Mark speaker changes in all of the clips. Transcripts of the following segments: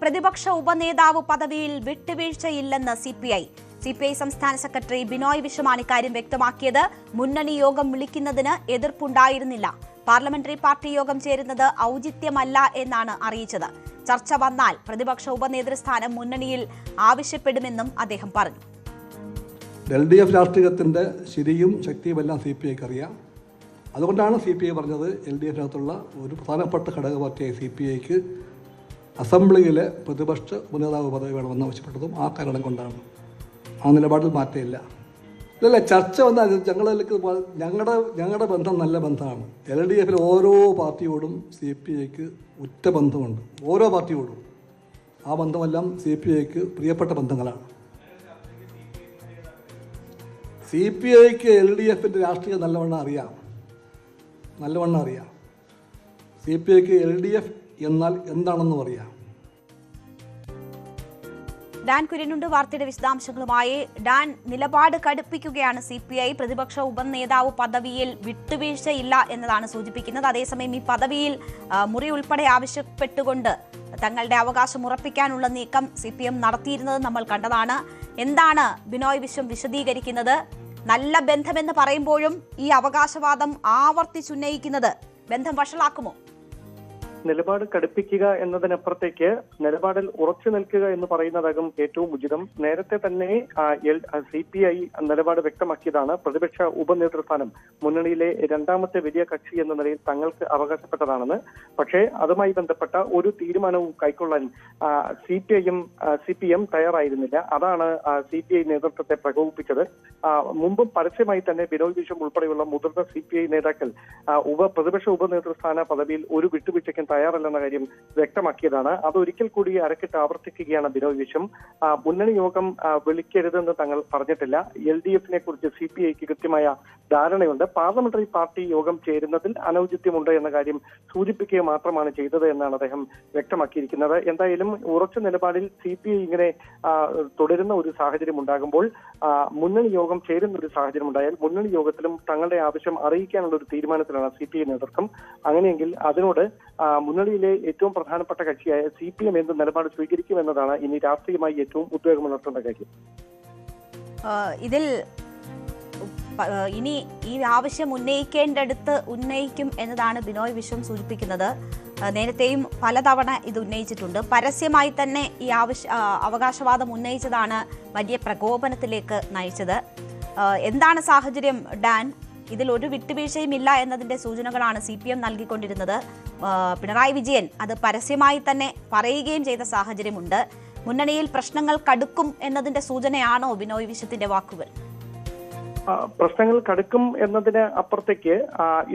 Speaker 1: പ്രതിപക്ഷ ഉപനേതാവ് പദവിയിൽ വിട്ടുവീഴ്ചയില്ലെന്ന് സിപിഐ സംസ്ഥാന സെക്രട്ടറി ബിനോയ് വിശ്വമാണ് ഇക്കാര്യം വ്യക്തമാക്കിയത്. മുന്നണി യോഗം വിളിക്കുന്നതിന് എതിർപ്പുണ്ടായിരുന്നില്ല. പാർലമെന്ററി പാർട്ടി യോഗം ചേരുന്നത് ഔചിത്യമല്ല എന്നാണ് അറിയിച്ചത്. ചർച്ച വന്നാൽ പ്രതിപക്ഷ ഉപനേതൃസ്ഥാനം മുന്നണിയിൽ ആവശ്യപ്പെടുമെന്നും അദ്ദേഹം പറഞ്ഞു.
Speaker 2: LDF രാഷ്ട്രീയത്തിന്റെ ശരിയും ശക്തിയുമെല്ലാം CPIക്ക് അറിയാം. അതുകൊണ്ടാണ് CPI പറഞ്ഞത് LDFിനകത്തുള്ള ഒരു പ്രധാനപ്പെട്ട ഘടക പാർട്ടിയായ CPIക്ക് അസംബ്ലിയിലെ പ്രതിപക്ഷ ഉപനേതാവ് പദവി വേണമെന്ന് ആവശ്യപ്പെട്ടതും ആ കാരണം കൊണ്ടാണ്. ആ നിലപാടിൽ മാറ്റമില്ല. ഇല്ല, ചർച്ച വന്നാൽ ഞങ്ങളുടെ ബന്ധം നല്ല ബന്ധമാണ്. LDFിലെ ഓരോ പാർട്ടിയോടും CPIക്ക് ഉറ്റ ബന്ധമുണ്ട്. ഓരോ പാർട്ടിയോടും ആ ബന്ധമെല്ലാം CPIക്ക് പ്രിയപ്പെട്ട ബന്ധങ്ങളാണ്. CPIക്ക് LDFിൻ്റെ രാഷ്ട്രീയം നല്ലവണ്ണം അറിയാം. CPIക്ക് LDF എന്നാൽ എന്താണെന്നും അറിയാം.
Speaker 1: ഡാൻ കുര്യനുണ്ട് വാർത്തയുടെ വിശദാംശങ്ങളുമായി. ഡാൻ, നിലപാട് കടുപ്പിക്കുകയാണ് CPI. പ്രതിപക്ഷ ഉപനേതാവ് പദവിയിൽ വിട്ടുവീഴ്ചയില്ല എന്നതാണ് സൂചിപ്പിക്കുന്നത്. അതേസമയം ഈ പദവിയിൽ മുറി ഉൾപ്പെടെ ആവശ്യപ്പെട്ടുകൊണ്ട് തങ്ങളുടെ അവകാശം ഉറപ്പിക്കാനുള്ള നീക്കം CPM നടത്തിയിരുന്നത് നമ്മൾ കണ്ടതാണ്. എന്താണ് ബിനോയ് വിശ്വം വിശദീകരിക്കുന്നത്? നല്ല ബന്ധമെന്ന് പറയുമ്പോഴും ഈ അവകാശവാദം ആവർത്തിച്ചുന്നയിക്കുന്നത് ബന്ധം വഷളാക്കുമോ?
Speaker 3: നിലപാട് കടുപ്പിക്കുക എന്നതിനപ്പുറത്തേക്ക് നിലപാടിൽ ഉറച്ചു നിൽക്കുക എന്ന് പറയുന്നതാകും ഏറ്റവും ഉചിതം. നേരത്തെ തന്നെ CPI നിലപാട് വ്യക്തമാക്കിയതാണ്. പ്രതിപക്ഷ ഉപനേതൃസ്ഥാനം മുന്നണിയിലെ രണ്ടാമത്തെ വലിയ കക്ഷി എന്ന നിലയിൽ തങ്ങൾക്ക് അവകാശപ്പെട്ടതാണെന്ന്. പക്ഷേ അതുമായി ബന്ധപ്പെട്ട ഒരു തീരുമാനവും കൈക്കൊള്ളാൻ CPM തയ്യാറായിരുന്നില്ല. അതാണ് CPI നേതൃത്വത്തെ പ്രകോപിപ്പിച്ചത്. മുമ്പും പരസ്യമായി തന്നെ ബിനോയ് വിശ്വം ഉൾപ്പെടെയുള്ള മുതിർന്ന CPI നേതാക്കൾ പ്രതിപക്ഷ ഉപനേതൃസ്ഥാന പദവിയിൽ ഒരു വിട്ടുവീഴ്ചയ്ക്കും തയ്യാറല്ലെന്ന കാര്യം വ്യക്തമാക്കിയതാണ്. അതൊരിക്കൽ കൂടി അരക്കിട്ട് ആവർത്തിക്കുകയാണ് ബിനോയ് വിശ്വം. മുന്നണി യോഗം വിളിക്കരുതെന്ന് തങ്ങൾ പറഞ്ഞിട്ടില്ല. LDFിനെ കുറിച്ച് CPIക്ക് കൃത്യമായ ധാരണയുണ്ട്. പാർലമെന്ററി പാർട്ടി യോഗം ചേരുന്നതിൽ അനൗചിത്യമുണ്ട് എന്ന കാര്യം സൂചിപ്പിക്കുക മാത്രമാണ് ചെയ്തത് എന്നാണ് അദ്ദേഹം വ്യക്തമാക്കിയിരിക്കുന്നത്. എന്തായാലും ഉറച്ച നിലപാടിൽ CPI ഇങ്ങനെ തുടരുന്ന ഒരു സാഹചര്യം ഉണ്ടാകുമ്പോൾ മുന്നണി യോഗം ചേരുന്ന ഒരു സാഹചര്യം ഉണ്ടായാൽ മുന്നണി യോഗത്തിലും തങ്ങളുടെ ആവശ്യം അറിയിക്കാനുള്ള ഒരു തീരുമാനത്തിലാണ് CPI നേതൃത്വം. അങ്ങനെയെങ്കിൽ അതിനോട് മുന്നണിയിലെ ഏറ്റവും പ്രധാനപ്പെട്ട കക്ഷിയായ CPM എന്ത് നിലപാട് സ്വീകരിക്കുമെന്നതാണ് ഇനി രാഷ്ട്രീയമായി ഏറ്റവും ഉദ്വേഗമുണർത്തേണ്ട കാര്യം.
Speaker 1: ഇതിൽ ഇനി ഈ ആവശ്യം ഉന്നയിക്കേണ്ടടുത്ത് ഉന്നയിക്കും എന്നതാണ് ബിനോയ് വിശ്വം സൂചിപ്പിക്കുന്നത്. നേരത്തെയും പലതവണ ഇത് ഉന്നയിച്ചിട്ടുണ്ട്. പരസ്യമായി തന്നെ ഈ അവകാശവാദം ഉന്നയിച്ചതാണ് വലിയ പ്രകോപനത്തിലേക്ക് നയിച്ചത്. എന്താണ് സാഹചര്യം ഡാൻ? ഇതിൽ ഒരു വിട്ടുവീഴ്ചയും ഇല്ല എന്നതിന്റെ സൂചനകളാണ് CPM നൽകിക്കൊണ്ടിരുന്നത്. പിണറായി വിജയൻ അത് പരസ്യമായി തന്നെ പറയുകയും ചെയ്ത സാഹചര്യമുണ്ട്. മുന്നണിയിൽ പ്രശ്നങ്ങൾ കടുക്കും എന്നതിന്റെ സൂചനയാണോ ബിനോയ് വിശ്വത്തിന്റെ വാക്കുകൾ?
Speaker 3: പ്രശ്നങ്ങൾ കടുക്കും എന്നതിന് അപ്പുറത്തേക്ക്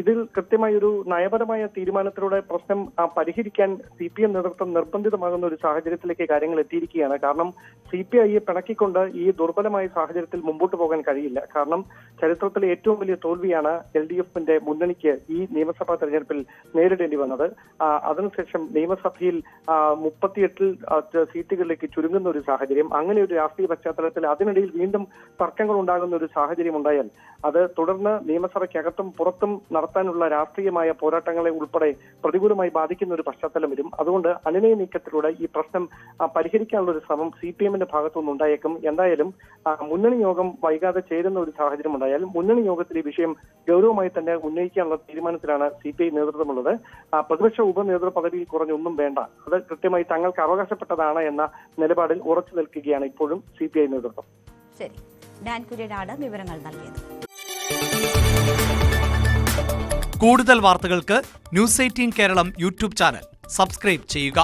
Speaker 3: ഇതിൽ കൃത്യമായ ഒരു നയപരമായ തീരുമാനത്തിലൂടെ പ്രശ്നം പരിഹരിക്കാൻ CPM നേതൃത്വം നിർബന്ധിതമാകുന്ന ഒരു സാഹചര്യത്തിലേക്ക് കാര്യങ്ങൾ എത്തിയിരിക്കുകയാണ്. കാരണം CPIയെ പിണക്കിക്കൊണ്ട് ഈ ദുർബലമായ സാഹചര്യത്തിൽ മുമ്പോട്ട് പോകാൻ കഴിയില്ല. കാരണം ചരിത്രത്തിലെ ഏറ്റവും വലിയ തോൽവിയാണ് LDFിന്റെ മുന്നണിക്ക് ഈ നിയമസഭാ തെരഞ്ഞെടുപ്പിൽ നേരിടേണ്ടി വന്നത്. അതിനുശേഷം നിയമസഭയിൽ 38 സീറ്റുകളിലേക്ക് ചുരുങ്ങുന്ന ഒരു സാഹചര്യം, അങ്ങനെ ഒരു രാഷ്ട്രീയ പശ്ചാത്തലത്തിൽ അതിനിടയിൽ വീണ്ടും തർക്കങ്ങൾ ഉണ്ടാകുന്ന ഒരു സാഹചര്യം ഉണ്ടായാൽ അത് തുടർന്ന് നിയമസഭയ്ക്കകത്തും പുറത്തും നടത്താനുള്ള രാഷ്ട്രീയമായ പോരാട്ടങ്ങളെ ഉൾപ്പെടെ പ്രതികൂലമായി ബാധിക്കുന്ന ഒരു പശ്ചാത്തലം വരും. അതുകൊണ്ട് അനുനയ നീക്കത്തിലൂടെ ഈ പ്രശ്നം പരിഹരിക്കാനുള്ള ഒരു ശ്രമം CPMന്റെ ഭാഗത്തുനിന്ന് ഉണ്ടായേക്കും. എന്തായാലും മുന്നണി യോഗം വൈകാതെ ചേരുന്ന ഒരു സാഹചര്യം ഉണ്ടായാൽ മുന്നണി യോഗത്തിൽ ഈ വിഷയം ഗൗരവമായി തന്നെ ഉന്നയിക്കാനുള്ള തീരുമാനത്തിലാണ് CPI നേതൃത്വമുള്ളത്. പ്രതിപക്ഷ ഉപനേതൃ പദവിയിൽ കുറഞ്ഞൊന്നും വേണ്ട, അത് കൃത്യമായി തങ്ങൾക്ക് അവകാശപ്പെട്ടതാണ് എന്ന നിലപാടിൽ ഉറച്ചു നിൽക്കുകയാണ് ഇപ്പോഴും CPI നേതൃത്വം.
Speaker 1: ശരി, ഡാൻ കുര്യനാണ് വിവരങ്ങൾ നൽകിയത്.
Speaker 4: കൂടുതൽ വാർത്തകൾക്ക് News 18 Keralam YouTube channel subscribe ചെയ്യുക.